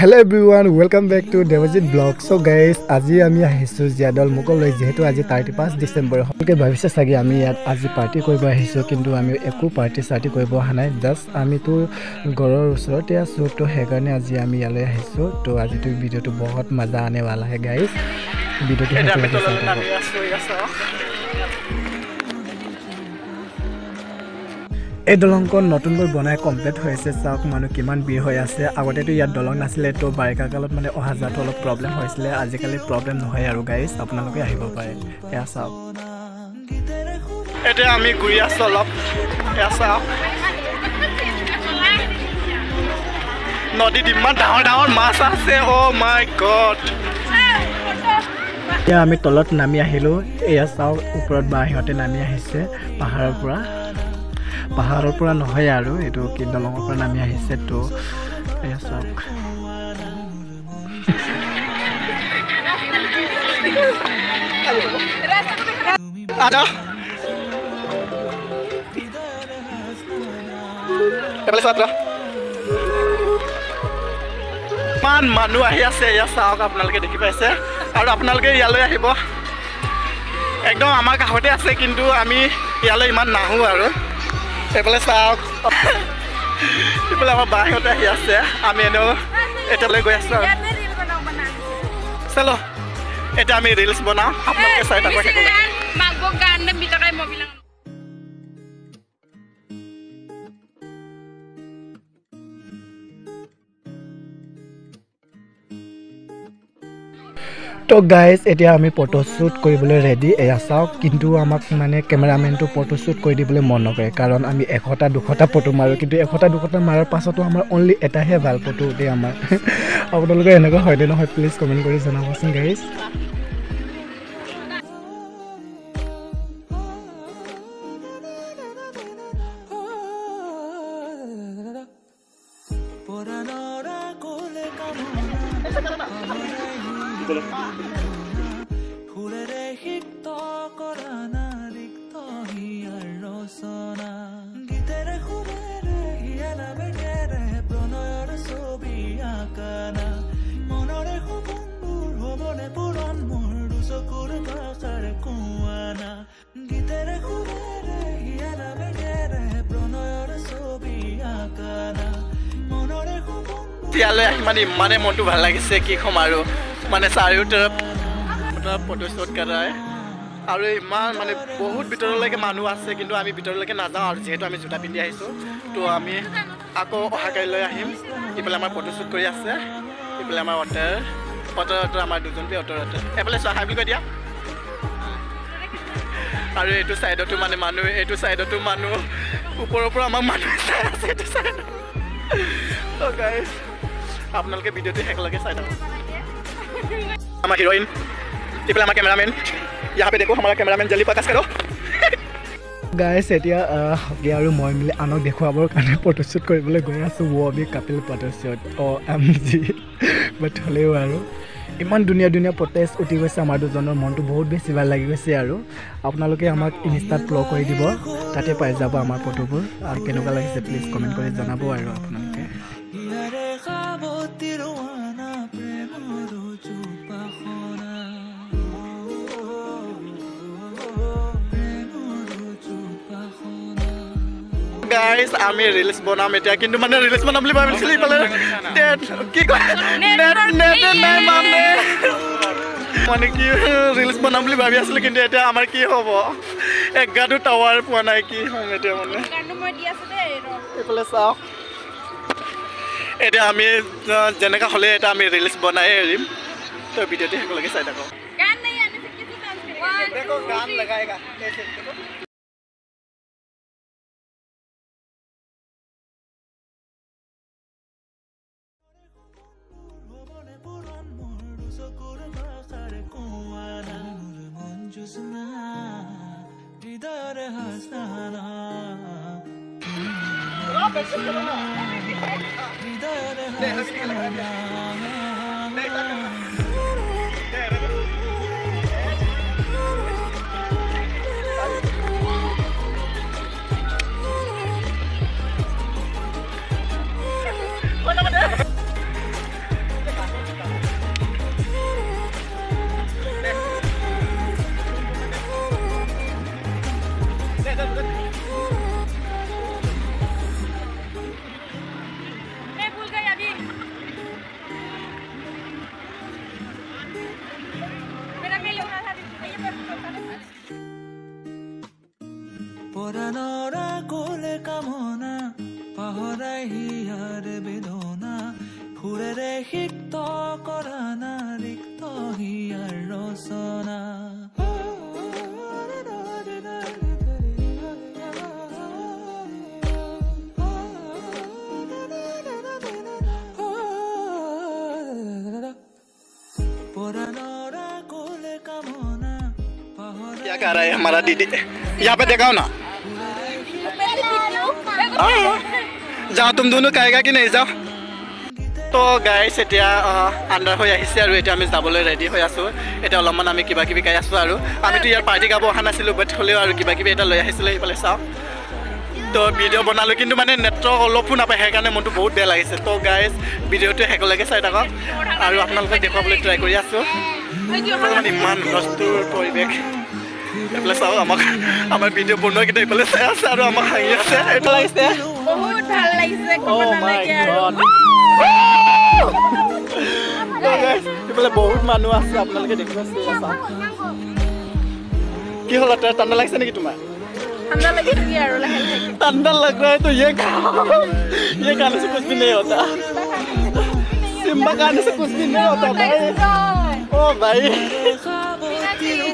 Hello everyone, welcome back to Devajit Vlog. So guys, আজি আমি আহিছো জিয়াদল মুকলৈ যেহেতু আজি 31 ডিসেম্বৰ হলকে ভাবিছে সাগে আমি ইয়াত আজি পাৰ্টি কৰিব আহিছো কিন্তু আমি একো পাৰ্টি সাৰ্টি কৰিব অহা নাই জাস্ট আমি তো ঘৰৰ ওচৰতে আছো তো হেকাৰণে আজি আমি ইয়ালৈ আহিছো তো আজি তো ভিডিওটো বহুত মজা আনে वाला है गाइस ভিডিওটো এটা আমি তলত নামি আছো ইয়াছা এই দলংখন নতুনকৈ বনাই কমপ্লিট হৈছে চাওক মানুহ কিমান ভিৰ হৈ আছে আগতেতো ইয়াত দলং নাছিলে তো বাৰিষা কালত মানে অহা যোৱাটো অলপ প্ৰবলেম হৈছিলে আজিকালি প্ৰবলেম নহয় আৰু গাইস আপোনালোকে আহিব পাৰে এয়া চাওক এটা আমি ঘূৰি আছো অলপ এয়া চাওক নদীত ইমান ডাঙৰ ডাঙৰ মাছ আছে ও মাই গড এতিয়া আমি তলত নামি আহিলো এয়া চাওক ওপৰত বাহিৰতে নামি আহিছে পাহাৰৰ পৰা নহয় আৰু এটো কি দলঙৰ পৰা নামি আহিছে তো এয়া চাওক আদা এবালে সাতৰা মান মানু আহি আছে এয়া চাওক আপোনালোকে দেখি পাইছে আৰু আপোনালোকে ইয়ালৈ আহিব একদম আমাৰ কাষতে আছে কিন্তু আমি ইয়ালৈ ইমান নাহো আৰু এফালে চাওক এফালে আমাৰ বাহিৰতে আহি আছে আমি এনেও এটালৈ গৈ আছো চলো এটা আমি ৰিলছ বনাও আপোনালোকে চাই থাকক মাগো গান বিতৰাই মোবিল তো গাইস এতিয়া আমি ফটো শুট কৰিবলৈ ৰেডি এয়া চাওক কিন্তু আমাক মানে ক্যামেৰামেনটো ফটো শুট কৰি দিবলৈ মন নকৰে কাৰণ আমি 100টা 200টা ফটো মাৰো কিন্তু 100টা 200টা মাৰাৰ পাছতো আমাৰ অনলি এটাহে ভাল ফটো উঠে আমাৰ আপোনালোকে এনেকুৱা হয়নে নহয় প্লিজ কমেন্ট কৰি জনাবচোন গাইস ইয়ালৈ মানে মনটো ভাল লাগিছে কি কম আৰু মানে চাৰিওটাৰ ফটো শ্বুট কৰায় আৰু ইমান মানে বহুত ভিতৰলৈকে মানুহ আছে কিন্তু আমি ভিতৰলৈকে নাযাওঁ আৰু যেহেতু আমি জোতা পিন্ধি আহিছো তো আমি আকৌ অহাকাইলৈ আহিম ইফালে আমাৰ ফটো শ্বুট কৰি আছে ইফালে আমাৰ অটৰ আমাৰ দুজনপি অটৰতে এফালে হাই বুলি কৈ দিয়া আৰু এইটো সাইডতো মানে মানুহ এইটো সাইডতো মানুহ ওপৰৰ পৰা আমাক মানুহ চাই আছে এইটো সাইড তো গাইস আপোনালোকে ভিডিওটো হেকলকে চাই থাকক আমাৰ হিৰোইন इपला हमारा कैमरामैन यहाँ पे देखो हमारा कैमरामैन जल्दी प्रकाश करो गाइस एटिया यार মই মিলি আনক দেখুৱাবৰ কাৰণে ফটো শুট কৰিবলৈ গৈ আছো वो भी कपिल ফটো শুট OMG বাট হলেও আৰু ইমান দুনিয়া ফটোজ উঠি গৈছে আমাৰ দুজনৰ মনটো বহুত বেছি ভাল লাগি গৈছে আৰু আপোনালোকে আমাক ইনষ্টাত ফলো কৰি দিব তাতে পাই যাব আমাৰ ফটোবোৰ আৰু কেনেকুৱা লাগিছে প্লিজ কমেন্ট কৰি জনাব আৰু আপোনালোকে गाइस আমি রিলস বনাম এটা কিন্তু মানে রিলস বনাম বুলি ভাবিছিলি পালে কি কয় নেট নাই মানে কি রিলস বনাম বুলি ভাবি আছিল কিন্তু এটা আমাৰ কি হ'ব এক গাডু টাৱাৰ পোৱা নাই কি হম এটা মানে গাডু মই দি আছে দে এফালে চাও এটা আমি জেনেকা হলে এটা আমি রিলস বনাই এৰিম তো ভিডিওটি হেকলকে চাই থাকক গান নাই আনে কি ডান্স करे देखो गान लगाएगा ऐसे देखो পরানরা কোলে কামনা পাহৰাই হিয়াৰ বেদনা ফুৰেৰে সিক্ত কৰা না ৰিক্ত হিয়াৰ ৰচনা क्या कर रहा है हमारा दीदी यहाँ पे देखाओ ना जाओ तुम दोनों कहेगा कि नहीं जाओ तो गाइस এতিয়া আন্ডাৰ হৈ আহিছে আৰু এতিয়া আমি যাবলৈ ৰেডি হৈ আছো এটা অলপমান আমি কিবা কিবি গাই আছো আৰু আমিতো ইয়াৰ পাৰ্টি গাব অহা নাছিলো বাট হ'লেও আৰু কিবা কিবি এটা লৈ আহিছিলো এইফালে চাও তো ভিডিঅ' বনালো কিন্তু মানে নেটৱৰ্ক অলপো নাপায় সেইকাৰণে মনটো বহুত বেয়া লাগিছে তো গাইস ভিডিঅ'টো শেষলৈকে চাই থাকক আৰু আপোনালোকক দেখুৱাবলৈ ট্ৰাই কৰি আছো মানে ইমান বস্তুৰ পৰিৱেশ এইফালে চাওঁ আমাৰ ভিডিঅ' বনোৱা কিন্তু এইফালে চাই আছে আৰু আমাক হাঁহি আছে এইটো লাগিছে বহুত ভাল লাগিছে এইফালে বহুত মানুহ আছে আপোনালোকে দেখিব কি হ'ল ঠাণ্ডা লাগিছে নেকি তোমাৰ ठंडा लग रहा है तो ये खाने से कुछ भी नहीं होता सिम्बा खाने से कुछ भी नहीं होता भाई ओ भाई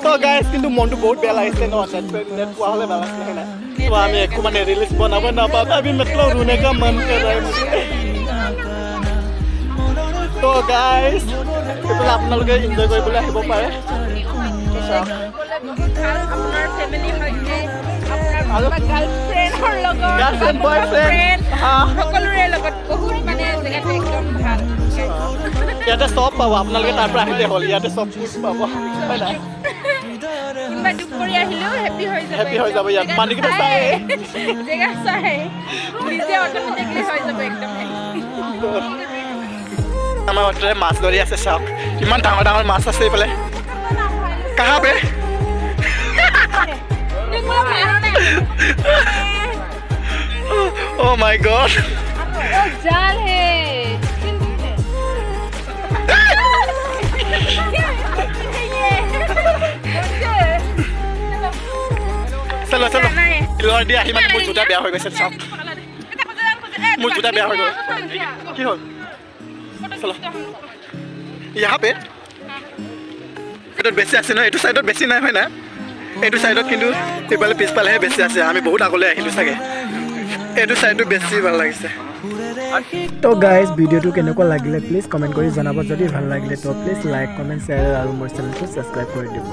तो गाइस কিন্তু মনটো বহুত বেয়া লাগিছে ন নেট পোৱা হলে ভাল আছিল না তো আমি একো মানে ৰিলিজ বনাব নাপাওঁ अभी मतलब रोने का मन कर रहा है मुझे तो गाइस এইফালে আপোনালোকে এনজয় কৰিবলৈ আহিব পাৰে আপোনাৰ ফ্যামিলি সৈতে আপোনাৰ গাৰ্লফ্ৰেণ্ডৰ লগত গাৰ্লফ্ৰেণ্ড বয়ফ্ৰেণ্ড সকলোৰে লগত বহুত মানে জেগাটো একদম ভাল ইয়াতে সব পাব আপোনালোকে তাৰ পৰা আহিলে হ'ল ইয়াতে সব পাব হয় না কিবা দুপৰীয়া আহিলেও হেপি হৈ যাব ইয়াত মানুহকেইটা চাই জেগা চাই নিজে অট'মেটিকলি হৈ যাব একদম আমাৰ ওচৰতে মাছ ধৰি আছে চাওক কিমান ডাঙৰ ডাঙৰ মাছ আছে এইফালে कहाँ पे Oh my God जाल है चलो चलो लड़ दिया ही माने मुझ जुटा बेया हो गए सब मुझ जुटा बेया हो गए की हो चलो यहाँ पे এটা বেছি আছে ন এটো সাইডত বেছি নাই হয় না এটো সাইডত কিন্তু ইফালে পিছফালেহে বেছি আছে আমি বহুত আগলৈ আহিলো চাগে এটো সাইডটো বেছি ভাল লাগিছে তো গাইজ ভিডিঅ'টো কেনেকুৱা লাগিলে প্লিজ কমেণ্ট কৰি জনাব যদি ভাল লাগিলে তো প্লিজ লাইক কমেণ্ট শ্বেয়াৰ আৰু মোৰ চেনেলটো ছাবস্ক্ৰাইব কৰি দিব